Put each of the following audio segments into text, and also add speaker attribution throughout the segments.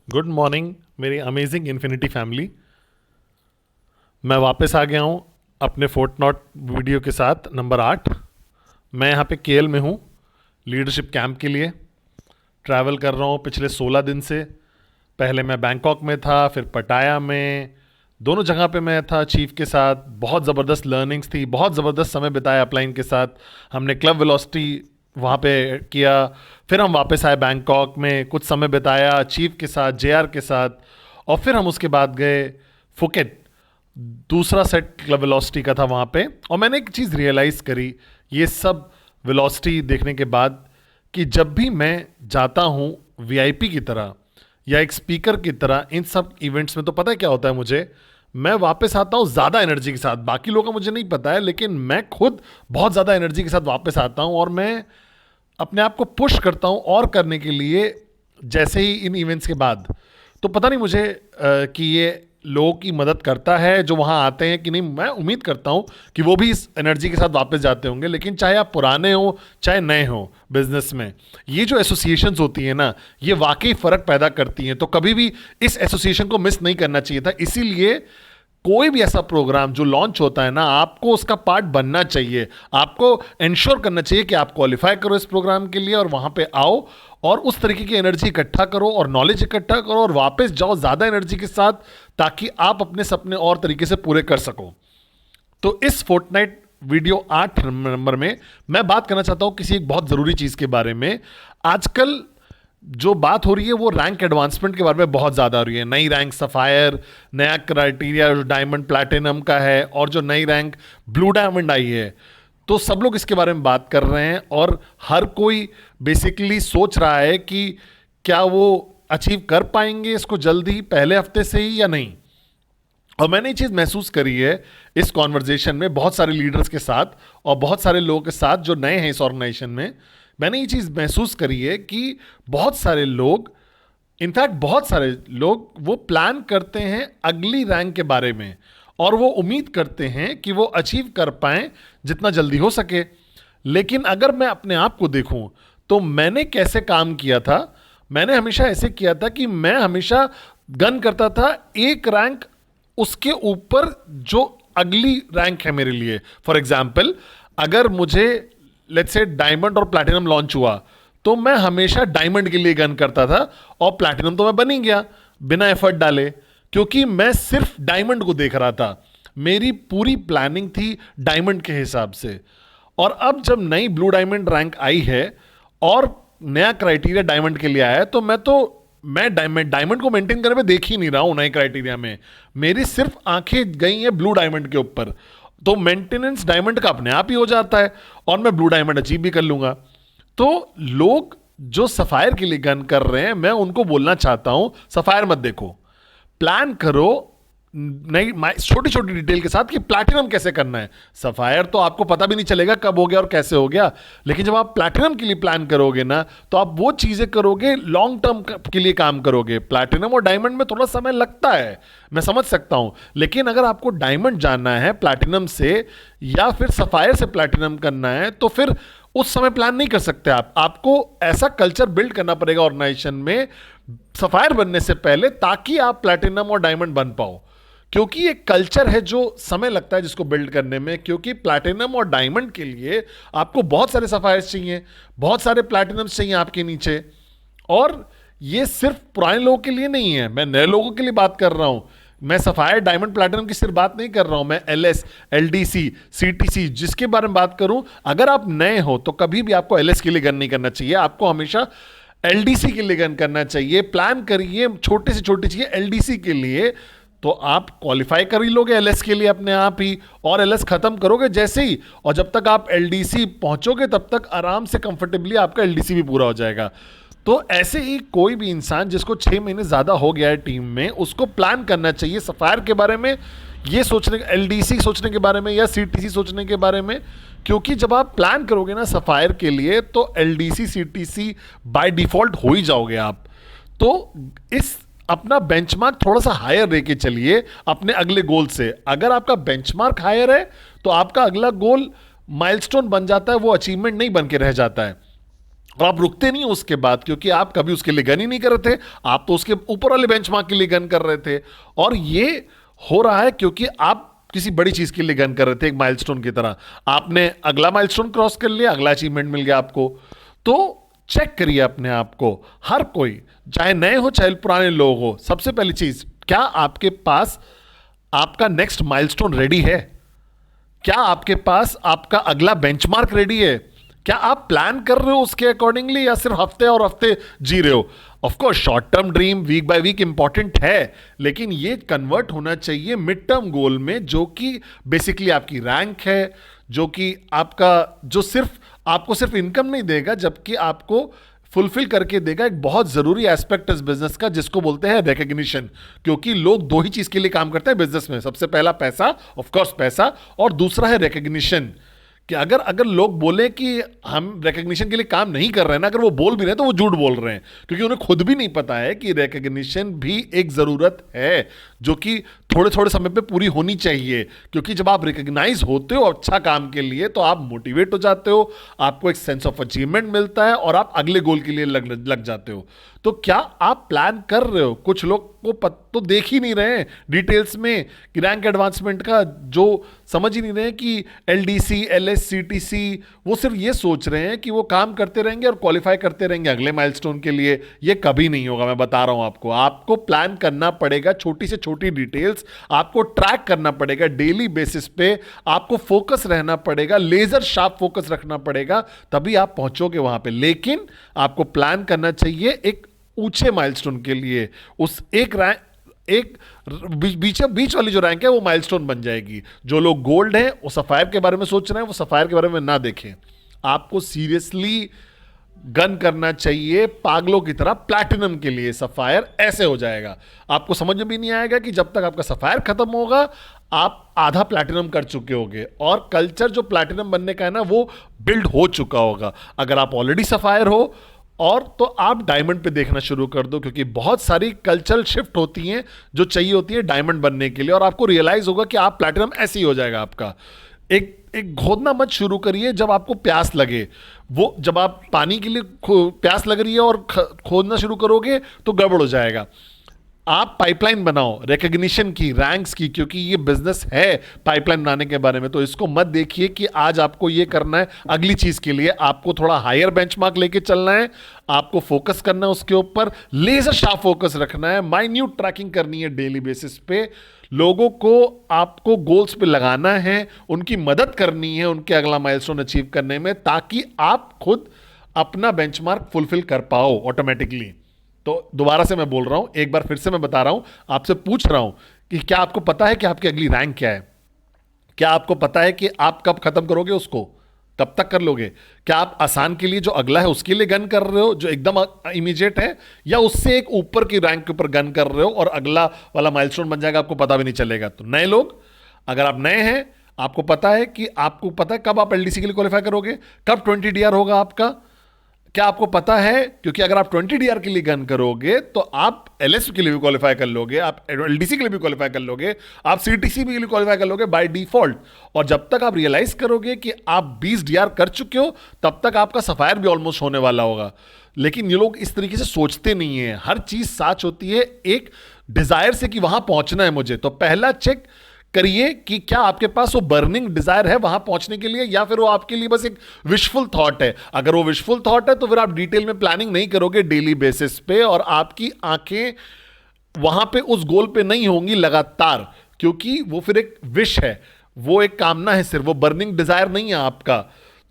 Speaker 1: Good morning मेरी amazing infinity family. मैं वापस आ गया हूँ अपने फोर्टनॉट वीडियो के साथ नंबर 8। मैं यहाँ पे केएल में हूँ लीडरशिप कैंप के लिए। ट्रैवल कर रहा हूँ पिछले 16 दिन से। पहले मैं बैंकॉक में था, फिर पटाया में। दोनों जगह पे मैं था चीफ के साथ। बहुत ज़बरदस्त लर्निंग्स थी, बहुत ज़बरदस्त समय बिताया अपलाइन के साथ। हमने क्लब वेलोसिटी वहाँ पे किया। फिर हम वापस आए बैंकॉक में, कुछ समय बिताया चीफ के साथ, जेआर के साथ। और फिर हम उसके बाद गए फुकेट। दूसरा सेट क्लब वेलोसिटी का था वहाँ पे। और मैंने एक चीज़ रियलाइज़ करी ये सब वेलोसिटी देखने के बाद, कि जब भी मैं जाता हूँ वीआईपी की तरह या एक स्पीकर की तरह इन सब इवेंट्स में, तो पता है क्या होता है मुझे, मैं वापस आता हूँ ज़्यादा एनर्जी के साथ। बाकी लोगों का मुझे नहीं पता है, लेकिन मैं खुद बहुत ज़्यादा एनर्जी के साथ वापस आता हूँ और मैं अपने आप को पुश करता हूँ और करने के लिए। जैसे ही इन इवेंट्स के बाद, तो पता नहीं मुझे कि ये लोगों की मदद करता है जो वहाँ आते हैं कि नहीं। मैं उम्मीद करता हूँ कि वो भी इस एनर्जी के साथ वापस जाते होंगे। लेकिन चाहे आप पुराने हो चाहे नए हो बिजनेस में, ये जो एसोसिएशंस होती है ना, ये वाकई फ़र्क पैदा करती हैं। तो कभी भी इस एसोसिएशन को मिस नहीं करना चाहिए था। इसीलिए कोई भी ऐसा प्रोग्राम जो लॉन्च होता है ना, आपको उसका पार्ट बनना चाहिए। आपको इंश्योर करना चाहिए कि आप क्वालिफाई करो इस प्रोग्राम के लिए और वहां पे आओ और उस तरीके की एनर्जी इकट्ठा करो और नॉलेज इकट्ठा करो और वापस जाओ ज़्यादा एनर्जी के साथ, ताकि आप अपने सपने और तरीके से पूरे कर सको। तो इस फोर्टनाइट वीडियो 8 नंबर में मैं बात करना चाहता हूं किसी एक बहुत ज़रूरी चीज़ के बारे में। आजकल जो बात हो रही है वो रैंक एडवांसमेंट के बारे में बहुत ज़्यादा हो रही है। नई रैंक सफ़ायर, नया क्राइटेरिया जो डायमंड प्लैटिनम का है, और जो नई रैंक ब्लू डायमंड आई है, तो सब लोग इसके बारे में बात कर रहे हैं। और हर कोई बेसिकली सोच रहा है कि क्या वो अचीव कर पाएंगे इसको जल्दी, पहले हफ्ते से ही या नहीं। और मैंने ये चीज़ महसूस करी है इस कॉन्वर्जेशन में बहुत सारे लीडर्स के साथ और बहुत सारे लोगों के साथ जो नए हैं इस ऑर्गेनाइजेशन में। मैंने ये चीज़ महसूस करी है कि बहुत सारे लोग, इनफैक्ट बहुत सारे लोग, वो प्लान करते हैं अगली रैंक के बारे में और वो उम्मीद करते हैं कि वो अचीव कर पाएं जितना जल्दी हो सके। लेकिन अगर मैं अपने आप को देखूं तो मैंने कैसे काम किया था, मैंने हमेशा ऐसे किया था कि मैं हमेशा गन करता था एक रैंक उसके ऊपर जो अगली रैंक है मेरे लिए। फॉर एग्जाम्पल, अगर मुझे लेट्स से डायमंड और प्लैटिनम लॉन्च हुआ, तो मैं हमेशा डायमंड के लिए गन करता था और प्लैटिनम तो मैं बन ही गया बिना एफर्ट डाले, क्योंकि मैं सिर्फ डायमंड को देख रहा था। मेरी पूरी प्लानिंग थी डायमंड के हिसाब से। और अब जब नई ब्लू डायमंड रैंक आई है और नया क्राइटेरिया डायमंड के लिए आया है, तो मैं डायमंड को मेंटेन करने में देख ही नहीं रहा हूं नए क्राइटेरिया में। मेरी सिर्फ आंखें गई हैं ब्लू डायमंड के ऊपर। तो मेंटेनेंस डायमंड का अपने आप ही हो जाता है और मैं ब्लू डायमंड अचीव भी कर लूंगा। तो लोग जो सफायर के लिए गन कर रहे हैं, मैं उनको बोलना चाहता हूं सफायर मत देखो, प्लान करो नई छोटी छोटी डिटेल के साथ कि प्लैटिनम कैसे करना है। सफायर तो आपको पता भी नहीं चलेगा कब हो गया और कैसे हो गया, लेकिन जब आप प्लैटिनम के लिए प्लान करोगे ना, तो आप वो चीजें करोगे, लॉन्ग टर्म के लिए काम करोगे। प्लैटिनम और डायमंड में थोड़ा समय लगता है, मैं समझ सकता हूं, लेकिन अगर आपको डायमंड जानना है प्लैटिनम से या फिर सफायर से प्लैटिनम करना है, तो फिर उस समय प्लान नहीं कर सकते आप। आपको ऐसा कल्चर बिल्ड करना पड़ेगा ऑर्गेनाइजेशन में सफायर बनने से पहले, ताकि आप प्लैटिनम और डायमंड बन पाओ। क्योंकि एक कल्चर है जो समय लगता है जिसको बिल्ड करने में, क्योंकि प्लैटिनम और डायमंड के लिए आपको बहुत सारे सफायर्स चाहिए, बहुत सारे प्लैटिनम्स चाहिए आपके नीचे। और ये सिर्फ पुराने लोगों के लिए नहीं है, मैं नए लोगों के लिए बात कर रहा हूं। मैं सफायर डायमंड प्लैटिनम की सिर्फ बात नहीं कर रहा हूं, मैं एलएस, एलडीसी, सीटीसी जिसके बारे में बात करूं। अगर आप नए हो तो कभी भी आपको एलएस के लिए गन नहीं करना चाहिए, आपको हमेशा एलडीसी के लिए गन करना चाहिए। प्लान करिए छोटे से छोटी चीजें एलडीसी के लिए, तो आप क्वालिफाई कर ही लोगे एलएस के लिए अपने आप ही, और एलएस खत्म करोगे जैसे ही, और जब तक आप एलडीसी पहुंचोगे तब तक आराम से कंफर्टेबली आपका एलडीसी भी पूरा हो जाएगा। तो ऐसे ही कोई भी इंसान जिसको 6 महीने ज़्यादा हो गया है टीम में, उसको प्लान करना चाहिए सफायर के बारे में, ये सोचने, एलडीसी सोचने के बारे में या सीटीसी सोचने के बारे में। क्योंकि जब आप प्लान करोगे ना सफायर के लिए, तो एलडीसी सीटीसी बाय डिफॉल्ट हो ही जाओगे आप। तो इस अपना बेंचमार्क थोड़ा सा हायर लेके चलिए अपने अगले गोल से। अगर आपका बेंचमार्क हायर है तो आपका अगला गोल माइलस्टोन बन जाता है, वो अचीवमेंट नहीं बन के रह जाता है। और आप रुकते नहीं हो उसके बाद, क्योंकि आप कभी उसके लिए गन ही नहीं कर रहे थे, आप तो उसके ऊपर वाले बेंचमार्क के लिए गन कर रहे थे। और ये हो रहा है क्योंकि आप किसी बड़ी चीज के लिए गन कर रहे थे, एक माइलस्टोन की तरह। आपने अगला माइलस्टोन क्रॉस कर लिया, अगला अचीवमेंट मिल गया आपको। तो चेक करिए अपने आप को, हर कोई, चाहे नए हो चाहे पुराने लोग हो, सबसे पहली चीज, क्या आपके पास आपका नेक्स्ट माइलस्टोन रेडी है? क्या आपके पास आपका अगला बेंचमार्क रेडी है? क्या आप प्लान कर रहे हो उसके अकॉर्डिंगली, या सिर्फ हफ्ते और हफ्ते जी रहे हो? Of course short term dream week by week important है, लेकिन ये कन्वर्ट होना चाहिए मिड टर्म गोल में, जो कि बेसिकली आपकी रैंक है, जो कि आपका, जो सिर्फ आपको सिर्फ इनकम नहीं देगा, जबकि आपको फुलफिल करके देगा एक बहुत जरूरी एस्पेक्ट इस बिजनेस का, जिसको बोलते हैं रिकग्निशन। क्योंकि लोग दो ही चीज के लिए काम करते हैं बिजनेस में, सबसे पहला पैसा, ऑफ कोर्स पैसा, और दूसरा है रिकग्निशन। कि अगर अगर लोग बोले कि हम रिकग्निशन के लिए काम नहीं कर रहे हैं ना, अगर वो बोल भी रहे हैं तो वो झूठ बोल रहे हैं, क्योंकि उन्हें खुद भी नहीं पता है कि रिकग्निशन भी एक जरूरत है, जो कि थोड़े थोड़े समय पे पूरी होनी चाहिए। क्योंकि जब आप रिकग्नाइज होते हो अच्छा काम के लिए, तो आप मोटिवेट हो जाते हो, आपको एक सेंस ऑफ अचीवमेंट मिलता है, और आप अगले गोल के लिए लग जाते हो। तो क्या आप प्लान कर रहे हो? कुछ लोग को तो देख ही नहीं रहे हैं डिटेल्स में कि रैंक एडवांसमेंट का, जो समझ ही नहीं रहे हैं कि एलडीसी, एलएस, सीटीसी, वो सिर्फ ये सोच रहे हैं कि वो काम करते रहेंगे और क्वालिफाई करते रहेंगे अगले माइलस्टोन के लिए। ये कभी नहीं होगा, मैं बता रहा हूं आपको। आपको प्लान करना पड़ेगा, छोटी से छोटी डिटेल्स आपको ट्रैक करना पड़ेगा डेली बेसिस पे, आपको फोकस रहना पड़ेगा, लेजर शार्प फोकस रखना पड़ेगा, तभी आप पहुंचोगे वहां पे। लेकिन आपको प्लान करना चाहिए एक ऊंचे माइलस्टोन के लिए। उस एक रैंक, एक बीच वाली जो रैंक है वो माइलस्टोन बन जाएगी। जो लोग गोल्ड हैं, वो सफायर के बारे में सोच रहे हैं, वो सफायर के बारे में ना देखें। आपको सीरियसली गन करना चाहिए पागलों की तरह प्लैटिनम के लिए। सफायर ऐसे हो जाएगा, आपको समझ में भी नहीं आएगा कि जब तक आपका सफायर खत्म होगा आप आधा प्लैटिनम कर चुके होगे, और कल्चर जो प्लैटिनम बनने का है ना, वो बिल्ड हो चुका होगा। अगर आप ऑलरेडी सफायर हो, और तो आप डायमंड पे देखना शुरू कर दो, क्योंकि बहुत सारी कल्चरल शिफ्ट होती हैं जो चाहिए होती है डायमंड बनने के लिए, और आपको रियलाइज होगा कि आप प्लैटिनम ऐसे ही हो जाएगा आपका। एक खोदना मत शुरू करिए जब आपको प्यास लगे। वो जब आप पानी के लिए प्यास लग रही है और खोदना शुरू करोगे तो गड़बड़ हो जाएगा। आप पाइपलाइन बनाओ रिकग्निशन की, रैंक्स की, क्योंकि ये बिजनेस है पाइपलाइन बनाने के बारे में। तो इसको मत देखिए कि आज आपको ये करना है, अगली चीज के लिए आपको थोड़ा हायर बेंचमार्क लेके चलना है, आपको फोकस करना है उसके ऊपर, लेजर शार्प फोकस रखना है, माइन्यूट ट्रैकिंग करनी है डेली बेसिस पे। लोगों को आपको गोल्स पे लगाना है, उनकी मदद करनी है उनके अगला माइलस्टोन अचीव करने में, ताकि आप खुद अपना बेंचमार्क फुलफिल कर पाओ ऑटोमेटिकली। तो दोबारा से मैं बोल रहा हूं, एक बार फिर से मैं बता रहा हूं, आपसे पूछ रहा हूं कि क्या आपको पता है कि आपकी अगली रैंक क्या है? क्या आपको पता है कि आप कब खत्म करोगे उसको, कब तक कर लोगे? क्या आप आसान के लिए जो अगला है उसके लिए गन कर रहे हो, जो एकदम इमीडिएट है, या उससे एक ऊपर की रैंक के ऊपर गन कर रहे हो और अगला वाला माइलस्टोन बन जाएगा, आपको पता भी नहीं चलेगा? तो नए लोग, अगर आप नए हैं, आपको पता है कि आपको पता है कब आप एलडीसी के लिए क्वालिफाई करोगे, कब 20 डीआर होगा आपका? क्या आपको पता है? क्योंकि अगर आप 20 डीआर के लिए गन करोगे तो आप एलएस के लिए भी क्वालिफाई कर लोगे, आप एलडीसी के लिए भी क्वालिफाई कर लोगे, आप सीटीसी के लिए क्वालिफाई कर लोगे बाय डिफॉल्ट। और जब तक आप रियलाइज करोगे कि आप 20 डीआर कर चुके हो, तब तक आपका सफायर भी ऑलमोस्ट होने वाला होगा। लेकिन ये लोग इस तरीके से सोचते नहीं है। हर चीज साच होती है एक डिजायर से कि वहां पहुंचना है मुझे। तो पहला चेक करिए कि क्या आपके पास वो बर्निंग डिजायर है वहां पहुंचने के लिए, या फिर वो आपके लिए बस एक विशफुल थॉट है। अगर वो विशफुल थॉट है तो फिर आप डिटेल में प्लानिंग नहीं करोगे डेली बेसिस पे, और आपकी आंखें वहां पे उस गोल पे नहीं होंगी लगातार, क्योंकि वो फिर एक विश है, वो एक कामना है सिर्फ, वो बर्निंग डिजायर नहीं है आपका।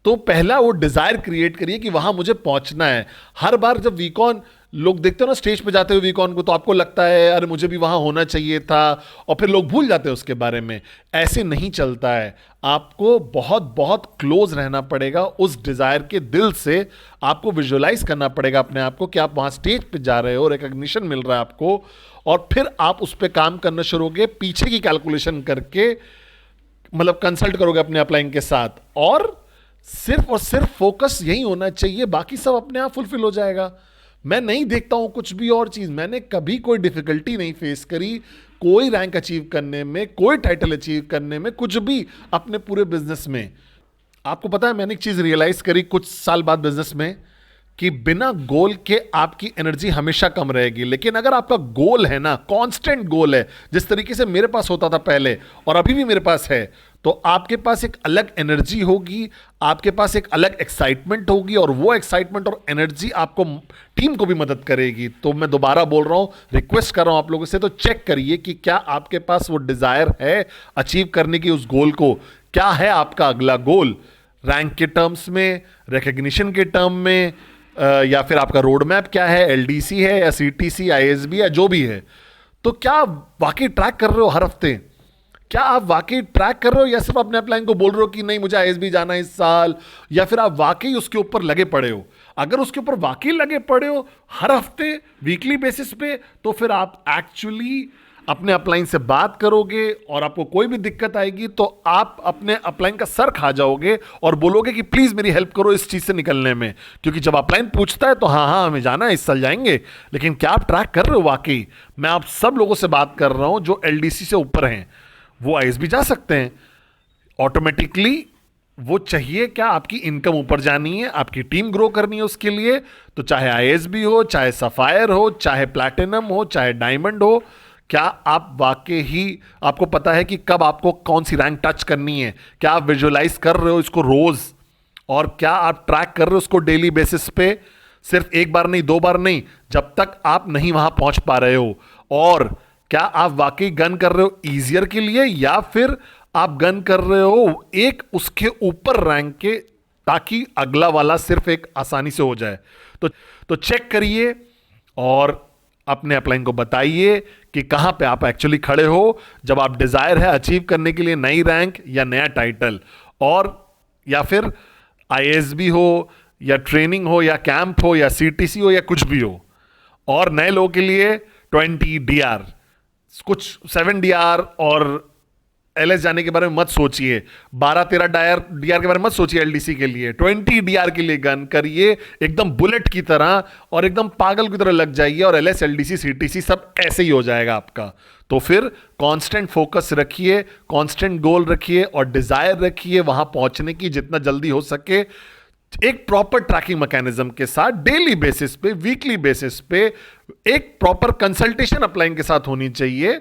Speaker 1: तो पहला वो डिजायर क्रिएट करिए कि वहां मुझे पहुंचना है। हर बार जब वीकॉन लोग देखते हो ना स्टेज पे जाते हुए वीकॉन को, तो आपको लगता है अरे मुझे भी वहां होना चाहिए था, और फिर लोग भूल जाते हैं उसके बारे में। ऐसे नहीं चलता है। आपको बहुत बहुत क्लोज रहना पड़ेगा उस डिजायर के दिल से। आपको विजुअलाइज करना पड़ेगा अपने आप को कि आप वहां स्टेज पे जा रहे हो, रिकॉग्निशन मिल रहा है आपको, और फिर आप उस पर काम करना शुरू होगे पीछे की कैलकुलेशन करके, मतलब कंसल्ट करोगे अपने अपलाइन के साथ, और सिर्फ फोकस यही होना चाहिए, बाकी सब अपने आप फुलफिल हो जाएगा। मैं नहीं देखता हूं कुछ भी और चीज। मैंने कभी कोई डिफिकल्टी नहीं फेस करी कोई रैंक अचीव करने में, कोई टाइटल अचीव करने में, कुछ भी अपने पूरे बिजनेस में। आपको पता है मैंने एक चीज रियलाइज करी कुछ साल बाद बिजनेस में, कि बिना गोल के आपकी एनर्जी हमेशा कम रहेगी। लेकिन अगर आपका गोल है ना, कांस्टेंट गोल है, जिस तरीके से मेरे पास होता था पहले और अभी भी मेरे पास है, तो आपके पास एक अलग एनर्जी होगी, आपके पास एक अलग एक्साइटमेंट होगी, और वो एक्साइटमेंट और एनर्जी आपको, टीम को भी मदद करेगी। तो मैं दोबारा बोल रहा हूं, रिक्वेस्ट कर रहा हूं आप लोगों से, तो चेक करिए कि क्या आपके पास वो डिजायर है अचीव करने की उस गोल को। क्या है आपका अगला गोल, रैंक के टर्म्स में, रिकग्निशन के टर्म में, या फिर आपका रोड मैप क्या है, एलडीसी है या सीटीसी, आईएसबी है, जो भी है। तो क्या आप वाकई ट्रैक कर रहे हो हर हफ्ते? क्या आप वाकई ट्रैक कर रहे हो, या सिर्फ अपने अपलाइन को बोल रहे हो कि नहीं मुझे आईएसबी जाना है इस साल, या फिर आप वाकई उसके ऊपर लगे पड़े हो? अगर उसके ऊपर वाकई लगे पड़े हो हर हफ्ते, वीकली बेसिस पे, तो फिर आप एक्चुअली अपने अपलाइन से बात करोगे, और आपको कोई भी दिक्कत आएगी तो आप अपने अपलाइन का सर खा जाओगे और बोलोगे कि प्लीज मेरी हेल्प करो इस चीज से निकलने में। क्योंकि जब अपलाइन पूछता है तो हाँ हाँ हमें जाना है, इस साल जाएंगे, लेकिन क्या आप ट्रैक कर रहे हो वाकई? मैं आप सब लोगों से बात कर रहा हूं जो एलडीसी से ऊपर हैं, वो आईएसबी जा सकते हैं ऑटोमेटिकली। वो चाहिए क्या, आपकी इनकम ऊपर जानी है, आपकी टीम ग्रो करनी है, उसके लिए तो चाहे आईएसबी हो, चाहे सफायर हो, चाहे प्लैटिनम हो, चाहे डायमंड हो, क्या आप वाकई ही, आपको पता है कि कब आपको कौन सी रैंक टच करनी है? क्या आप विजुअलाइज कर रहे हो इसको रोज? और क्या आप ट्रैक कर रहे हो उसको डेली बेसिस पे? सिर्फ एक बार नहीं, दो बार नहीं, जब तक आप नहीं वहां पहुंच पा रहे हो। और क्या आप वाकई गन कर रहे हो ईजियर के लिए, या फिर आप गन कर रहे हो एक उसके ऊपर रैंक के, ताकि अगला वाला सिर्फ एक आसानी से हो जाए? तो चेक करिए और अपने अपलाइन को बताइए कि कहां पे आप एक्चुअली खड़े हो, जब आप डिजायर है अचीव करने के लिए नई रैंक या नया टाइटल, और या फिर आईएसबी हो या ट्रेनिंग हो या कैंप हो या सीटीसी हो या कुछ भी हो। और नए लोगों के लिए 20 डीआर, कुछ 7 डीआर और एलएस जाने के बारे में मत सोचिए, 12-13 डीआर के बारे में मत सोचिए। एलडीसी के लिए 20 डीआर के लिए गन करिए एकदम बुलेट की तरह, और एकदम पागल की तरह लग जाइए, और एलएस एलडीसी सीटीसी सब ऐसे ही हो जाएगा आपका। तो फिर कांस्टेंट फोकस रखिए, कांस्टेंट गोल रखिए, और डिजायर रखिए वहां पहुंचने की जितना जल्दी हो सके, एक प्रॉपर ट्रैकिंग मैकेनिज्म के साथ, डेली बेसिस पे, वीकली बेसिस पे, एक प्रॉपर कंसल्टेशन अपलाइन के साथ होनी चाहिए।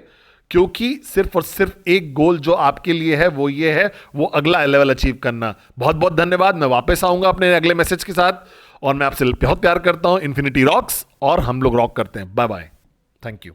Speaker 1: क्योंकि सिर्फ और सिर्फ एक गोल जो आपके लिए है वो ये है, वो अगला लेवल अचीव करना। बहुत बहुत धन्यवाद। मैं वापस आऊंगा अपने अगले मैसेज के साथ, और मैं आपसे बहुत प्यार करता हूं। इन्फिनिटी रॉक्स, और हम लोग रॉक करते हैं। Bye bye, thank you.